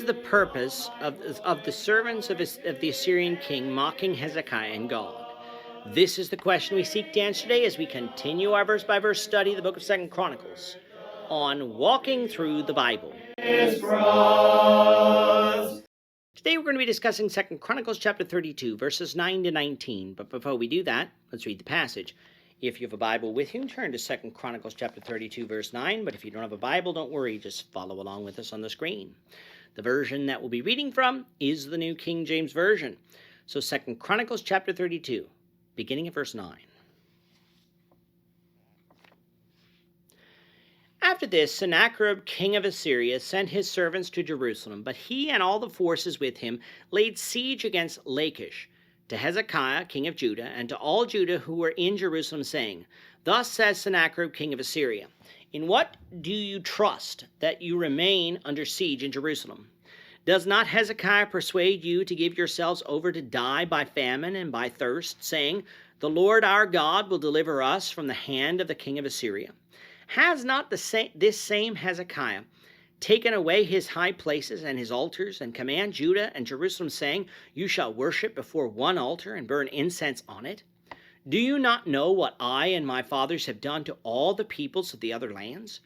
the purpose of the servants of the Assyrian king mocking Hezekiah and God? This is the question we seek to answer today as we continue our verse-by-verse study of the book of 2 Chronicles on walking through the Bible. Today we're going to be discussing 2 Chronicles chapter 32, verses 9 to 19. But before we do that, let's read the passage. If you have a Bible with you, turn to 2 Chronicles chapter 32, verse 9. But if you don't have a Bible, don't worry, just follow along with us on the screen. The version that we'll be reading from is the New King James Version. So 2 Chronicles chapter 32, beginning at verse 9. After this, Sennacherib, king of Assyria, sent his servants to Jerusalem, but he and all the forces with him laid siege against Lachish, to Hezekiah, king of Judah, and to all Judah who were in Jerusalem, saying, Thus says Sennacherib, king of Assyria, In what do you trust that you remain under siege in Jerusalem? Does not Hezekiah persuade you to give yourselves over to die by famine and by thirst, saying, The Lord our God will deliver us from the hand of the king of Assyria? Has not this same Hezekiah taken away his high places and his altars, and command Judah and Jerusalem, saying, You shall worship before one altar and burn incense on it? Do you not know what I and my fathers have done to all the peoples of the other lands?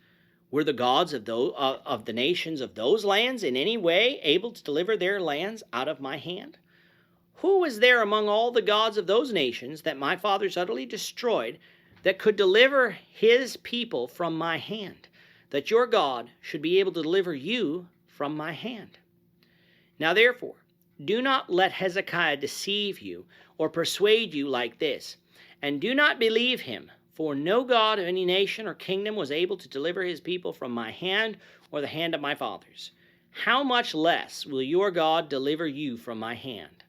Were the gods of the nations of those lands in any way able to deliver their lands out of my hand? Who is there among all the gods of those nations that my fathers utterly destroyed that could deliver his people from my hand, that your God should be able to deliver you from my hand? Now therefore, do not let Hezekiah deceive you or persuade you like this, and do not believe him, for no God of any nation or kingdom was able to deliver his people from my hand or the hand of my fathers. How much less will your God deliver you from my hand?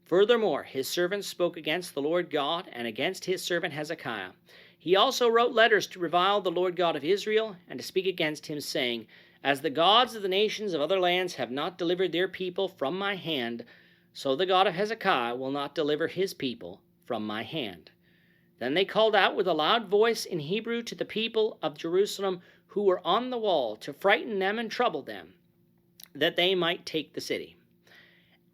Furthermore, his servants spoke against the Lord God and against his servant Hezekiah. He also wrote letters to revile the Lord God of Israel and to speak against him, saying, As the gods of the nations of other lands have not delivered their people from my hand, so the God of Hezekiah will not deliver his people from my hand. Then they called out with a loud voice in Hebrew to the people of Jerusalem who were on the wall to frighten them and trouble them, that they might take the city.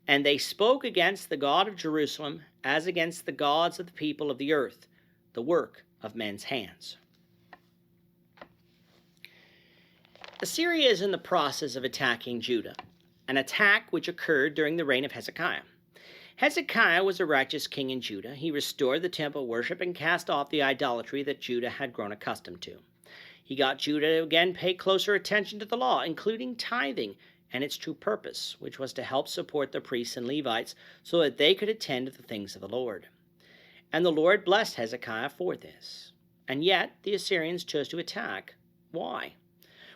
And they spoke against the God of Jerusalem as against the gods of the people of the earth, the work of men's hands. Assyria is in the process of attacking Judah, an attack which occurred during the reign of Hezekiah. Hezekiah was a righteous king in Judah. He restored the temple worship and cast off the idolatry that Judah had grown accustomed to. He got Judah to again pay closer attention to the law, including tithing and its true purpose, which was to help support the priests and Levites so that they could attend to the things of the Lord. And the Lord blessed Hezekiah for this. And yet the Assyrians chose to attack. Why?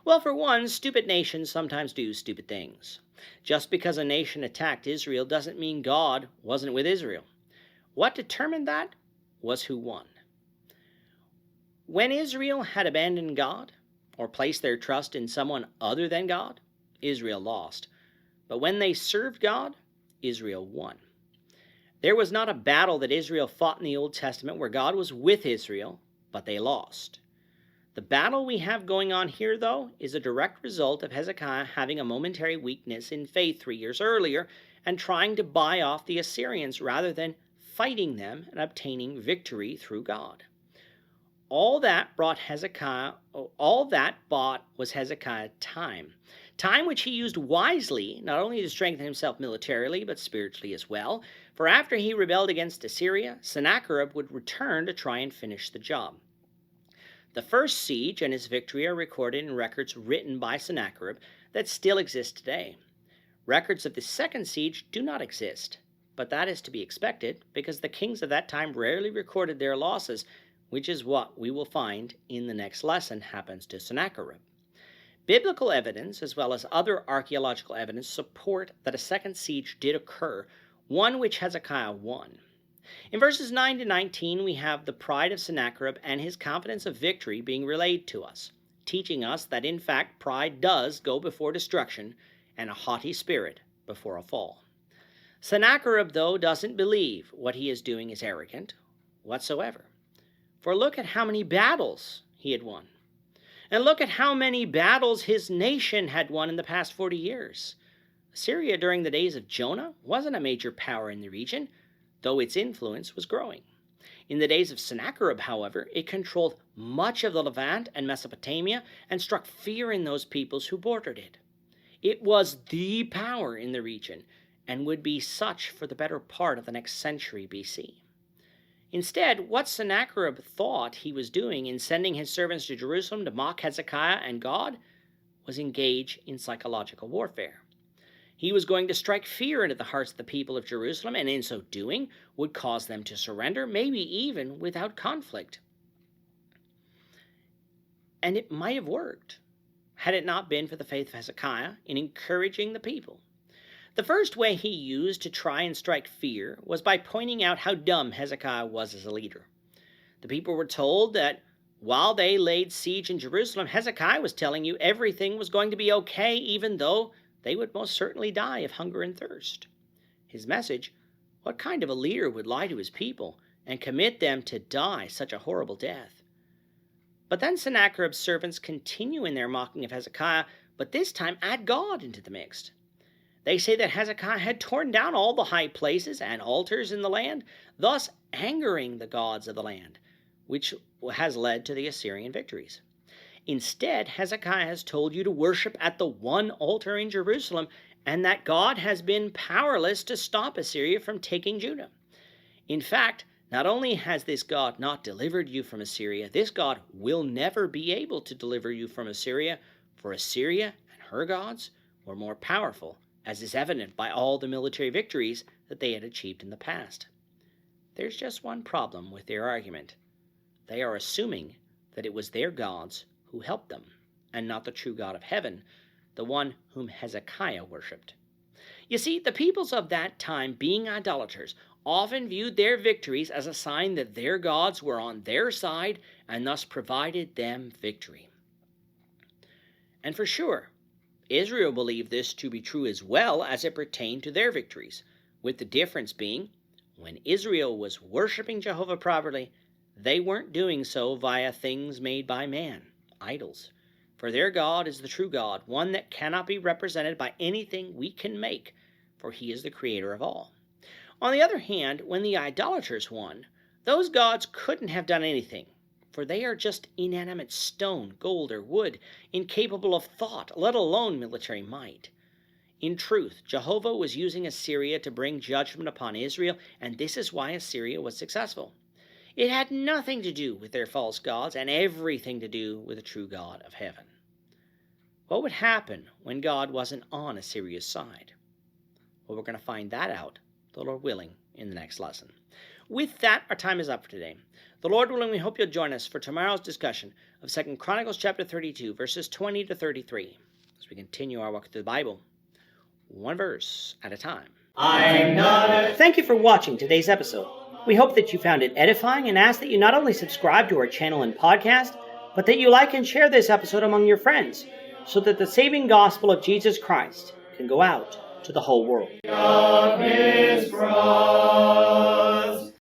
Well, for one, stupid nations sometimes do stupid things. Just because a nation attacked Israel doesn't mean God wasn't with Israel. What determined that was who won. When Israel had abandoned God or placed their trust in someone other than God, Israel lost. But when they served God, Israel won. There was not a battle that Israel fought in the Old Testament where God was with Israel, but they lost. The battle we have going on here, though, is a direct result of Hezekiah having a momentary weakness in faith 3 years earlier and trying to buy off the Assyrians rather than fighting them and obtaining victory through God. All that bought was Hezekiah time which he used wisely, not only to strengthen himself militarily, but spiritually as well. For after he rebelled against Assyria, Sennacherib would return to try and finish the job. The first siege and his victory are recorded in records written by Sennacherib that still exist today. Records of the second siege do not exist, but that is to be expected because the kings of that time rarely recorded their losses, which is what we will find in the next lesson happens to Sennacherib. Biblical evidence, as well as other archaeological evidence, support that a second siege did occur, one which Hezekiah won. In verses 9 to 19, we have the pride of Sennacherib and his confidence of victory being relayed to us, teaching us that in fact pride does go before destruction and a haughty spirit before a fall. Sennacherib, though, doesn't believe what he is doing is arrogant whatsoever. For look at how many battles he had won. And look at how many battles his nation had won in the past 40 years. Assyria during the days of Jonah wasn't a major power in the region, though its influence was growing. In the days of Sennacherib, however, it controlled much of the Levant and Mesopotamia and struck fear in those peoples who bordered it. It was the power in the region and would be such for the better part of the next century BC. Instead, what Sennacherib thought he was doing in sending his servants to Jerusalem to mock Hezekiah and God was engage in psychological warfare. He was going to strike fear into the hearts of the people of Jerusalem, and in so doing would cause them to surrender, maybe even without conflict. And it might have worked, had it not been for the faith of Hezekiah in encouraging the people. The first way he used to try and strike fear was by pointing out how dumb Hezekiah was as a leader. The people were told that while they laid siege in Jerusalem, Hezekiah was telling you everything was going to be okay, even though they would most certainly die of hunger and thirst. His message: what kind of a leader would lie to his people and commit them to die such a horrible death? But then Sennacherib's servants continue in their mocking of Hezekiah, but this time add God into the mix. They say that Hezekiah had torn down all the high places and altars in the land, thus angering the gods of the land, which has led to the Assyrian victories. Instead, Hezekiah has told you to worship at the one altar in Jerusalem, and that God has been powerless to stop Assyria from taking Judah. In fact, not only has this God not delivered you from Assyria, this God will never be able to deliver you from Assyria, for Assyria and her gods were more powerful, as is evident by all the military victories that they had achieved in the past. There's just one problem with their argument. They are assuming that it was their gods who helped them, and not the true God of heaven, the one whom Hezekiah worshipped. You see, the peoples of that time, being idolaters, often viewed their victories as a sign that their gods were on their side and thus provided them victory. And for sure, Israel believed this to be true as well as it pertained to their victories, with the difference being, when Israel was worshiping Jehovah properly, they weren't doing so via things made by man, idols. For their God is the true God, one that cannot be represented by anything we can make, for he is the creator of all. On the other hand, when the idolaters won, those gods couldn't have done anything, for they are just inanimate stone, gold, or wood, incapable of thought, let alone military might. In truth, Jehovah was using Assyria to bring judgment upon Israel, and this is why Assyria was successful. It had nothing to do with their false gods and everything to do with the true God of heaven. What would happen when God wasn't on Assyria's side? Well, we're going to find that out, the Lord willing, in the next lesson. With that, our time is up for today. The Lord willing, we hope you'll join us for tomorrow's discussion of 2 Chronicles chapter 32, verses 20 to 33, as we continue our walk through the Bible, one verse at a time. Thank you for watching today's episode. We hope that you found it edifying and ask that you not only subscribe to our channel and podcast, but that you like and share this episode among your friends, so that the saving gospel of Jesus Christ can go out to the whole world.